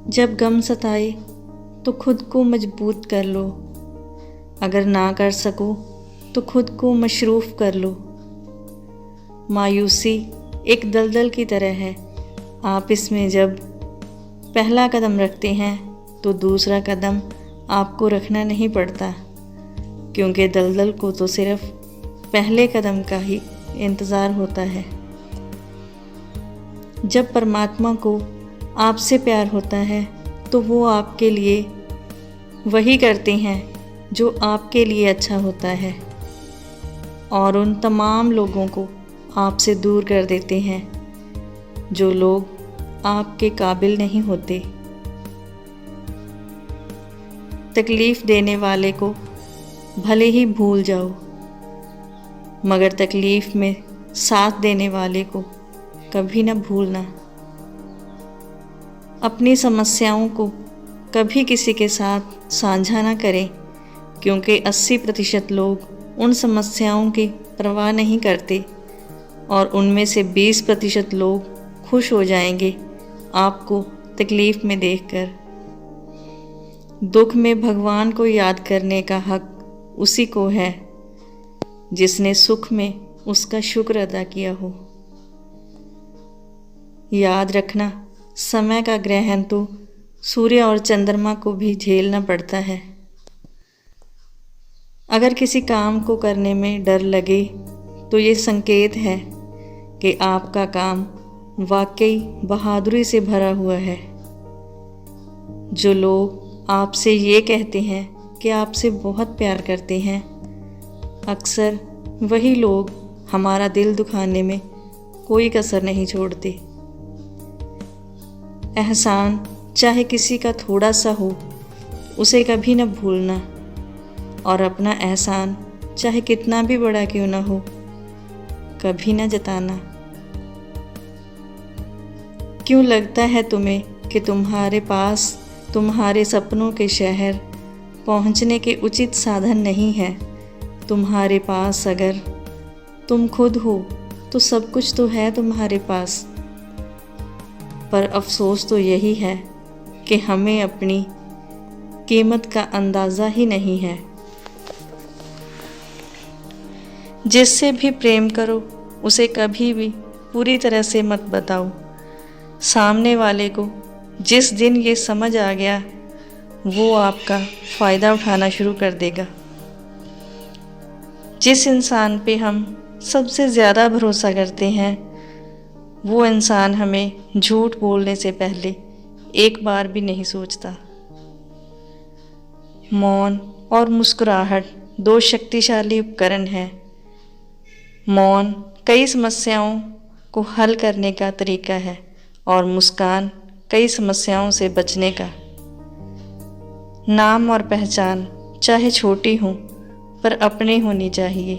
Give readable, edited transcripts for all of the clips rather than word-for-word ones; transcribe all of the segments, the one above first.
जब गम सताए तो खुद को मजबूत कर लो, अगर ना कर सको तो खुद को मशरूफ़ कर लो। मायूसी एक दलदल की तरह है, आप इसमें जब पहला कदम रखते हैं तो दूसरा कदम आपको रखना नहीं पड़ता, क्योंकि दलदल को तो सिर्फ पहले कदम का ही इंतज़ार होता है। जब परमात्मा को आपसे प्यार होता है तो वो आपके लिए वही करते हैं जो आपके लिए अच्छा होता है, और उन तमाम लोगों को आपसे दूर कर देते हैं जो लोग आपके काबिल नहीं होते। तकलीफ़ देने वाले को भले ही भूल जाओ, मगर तकलीफ़ में साथ देने वाले को कभी न भूलना। अपनी समस्याओं को कभी किसी के साथ साझा ना करें, क्योंकि 80% लोग उन समस्याओं की परवाह नहीं करते और उनमें से 20% लोग खुश हो जाएंगे आपको तकलीफ़ में देखकर। दुख में भगवान को याद करने का हक उसी को है जिसने सुख में उसका शुक्र अदा किया हो। याद रखना, समय का ग्रहण तो सूर्य और चंद्रमा को भी झेलना पड़ता है। अगर किसी काम को करने में डर लगे तो ये संकेत है कि आपका काम वाकई बहादुरी से भरा हुआ है। जो लोग आपसे ये कहते हैं कि आपसे बहुत प्यार करते हैं, अक्सर वही लोग हमारा दिल दुखाने में कोई कसर नहीं छोड़ते। एहसान चाहे किसी का थोड़ा सा हो, उसे कभी न भूलना, और अपना एहसान चाहे कितना भी बड़ा क्यों न हो, कभी न जताना। क्यों लगता है तुम्हें कि तुम्हारे पास तुम्हारे सपनों के शहर पहुंचने के उचित साधन नहीं है? तुम्हारे पास अगर तुम खुद हो तो सब कुछ तो है तुम्हारे पास, पर अफसोस तो यही है कि हमें अपनी कीमत का अंदाज़ा ही नहीं है। जिससे भी प्रेम करो उसे कभी भी पूरी तरह से मत बताओ। सामने वाले को जिस दिन ये समझ आ गया, वो आपका फ़ायदा उठाना शुरू कर देगा। जिस इंसान पे हम सबसे ज़्यादा भरोसा करते हैं, वो इंसान हमें झूठ बोलने से पहले एक बार भी नहीं सोचता। मौन और मुस्कुराहट दो शक्तिशाली उपकरण हैं। मौन कई समस्याओं को हल करने का तरीका है और मुस्कान कई समस्याओं से बचने का। नाम और पहचान चाहे छोटी हो पर अपनी होनी चाहिए।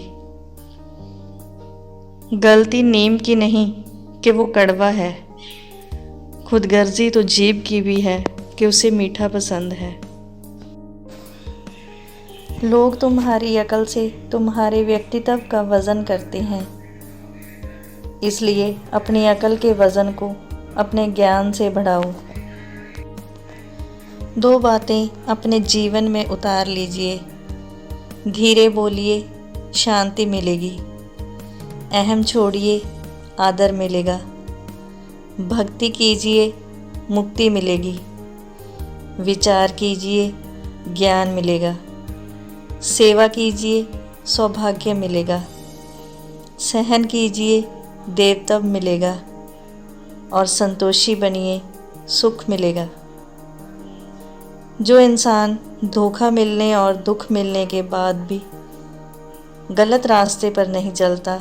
गलती नीम की नहीं कि वो कड़वा है, खुदगर्जी तो जीभ की भी है कि उसे मीठा पसंद है। लोग तुम्हारी अकल से तुम्हारे व्यक्तित्व का वज़न करते हैं, इसलिए अपनी अकल के वज़न को अपने ज्ञान से बढ़ाओ। दो बातें अपने जीवन में उतार लीजिए। धीरे बोलिए, शांति मिलेगी। अहम छोड़िए, आदर मिलेगा। भक्ति कीजिए, मुक्ति मिलेगी। विचार कीजिए, ज्ञान मिलेगा। सेवा कीजिए, सौभाग्य मिलेगा। सहन कीजिए, देवत्व मिलेगा। और संतोषी बनिए, सुख मिलेगा। जो इंसान धोखा मिलने और दुख मिलने के बाद भी गलत रास्ते पर नहीं चलता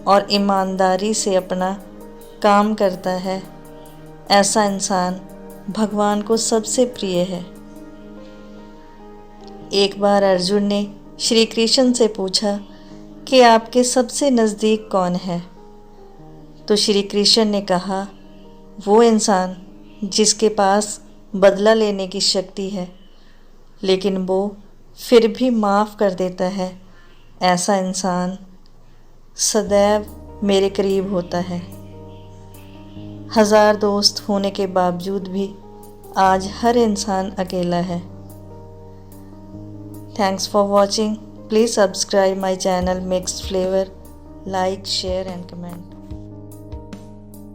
और ईमानदारी से अपना काम करता है, ऐसा इंसान भगवान को सबसे प्रिय है। एक बार अर्जुन ने श्री कृष्ण से पूछा कि आपके सबसे नज़दीक कौन है? तो श्री कृष्ण ने कहा, वो इंसान जिसके पास बदला लेने की शक्ति है लेकिन वो फिर भी माफ़ कर देता है, ऐसा इंसान सदैव मेरे करीब होता है। 1000 दोस्त होने के बावजूद भी आज हर इंसान अकेला है। Thanks for watching. Please subscribe my channel mixed flavour. Like, share and comment.